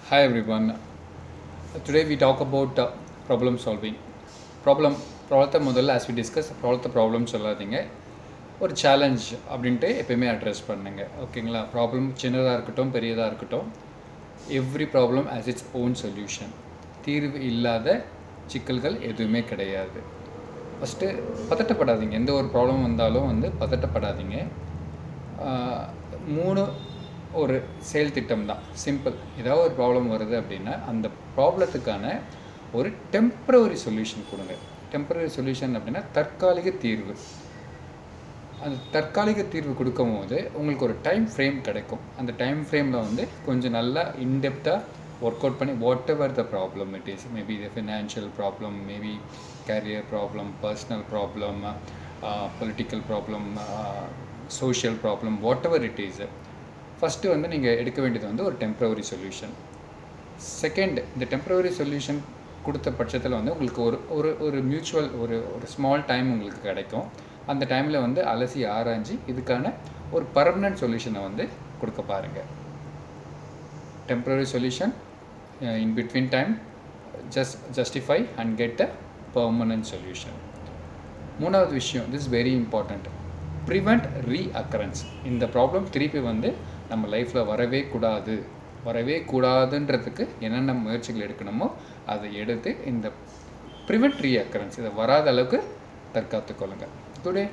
Hi everyone. Today we talk about problem solving. ப்ராப்ளத்தை முதல்ல as we discuss problem சொல்லாதீங்க, ஒரு சேலஞ்ச் அப்படின்ட்டு எப்பயுமே அட்ரஸ் பண்ணுங்க. ஓகேங்களா? ப்ராப்ளம் சின்னதாக இருக்கட்டும் பெரியதாக இருக்கட்டும், every problem as its own solution. தீர்வு இல்லாத சிக்கல்கள் எதுவுமே கிடையாது. ஃபஸ்ட்டு பதட்டப்படாதீங்க. எந்த ஒரு ப்ராப்ளம் வந்தாலும் பதட்டப்படாதீங்க. 3 ஒரு செயல் திட்டம் தான். சிம்பிள். ஏதாவது ஒரு ப்ராப்ளம் வருது அப்படின்னா அந்த ப்ராப்ளத்துக்கான ஒரு டெம்பரவரி சொல்யூஷன் கொடுங்க. டெம்பரவரி சொல்யூஷன் அப்படின்னா தற்காலிக தீர்வு. அந்த தற்காலிக தீர்வு கொடுக்கும் போது உங்களுக்கு ஒரு டைம் ஃப்ரேம் கிடைக்கும். அந்த டைம் ஃப்ரேமில் கொஞ்சம் நல்லா இன்டெப்த்தாக ஒர்க் அவுட் பண்ணி whatever the problem it is, maybe இது financial problem, maybe career problem, personal problem, political problem, social problem, whatever it is. First நீங்கள் எடுக்க வேண்டியது ஒரு டெம்பரவரி சொல்யூஷன். செகண்ட், இந்த டெம்பரவரி சொல்யூஷன் கொடுத்த பட்சத்தில் உங்களுக்கு ஒரு ஒரு ஒரு மியூச்சுவல் ஒரு ஸ்மால் டைம் உங்களுக்கு கிடைக்கும். அந்த டைமில் அலசி ஆராய்ஞ்சு இதுக்கான ஒரு பர்மனன்ட் சொல்யூஷனை கொடுக்க பாருங்கள். Temporary solution in between time, justify and get a permanent solution. மூணாவது விஷயம், திஸ் வெரி இம்பார்ட்டண்ட், ப்ரிவெண்ட் ரீஅக்கரன்ஸ். இந்த ப்ராப்ளம் திருப்பி நம்ம லைஃப்பில் வரவே கூடாதுன்றதுக்கு என்னென்ன முயற்சிகள் எடுக்கணுமோ அதை எடுத்து இந்த ப்ரிவெண்ட் ரீஅக்கரன்ஸ், இதை வராத அளவுக்கு தற்காத்துக்கொள்ளுங்கள். டுடே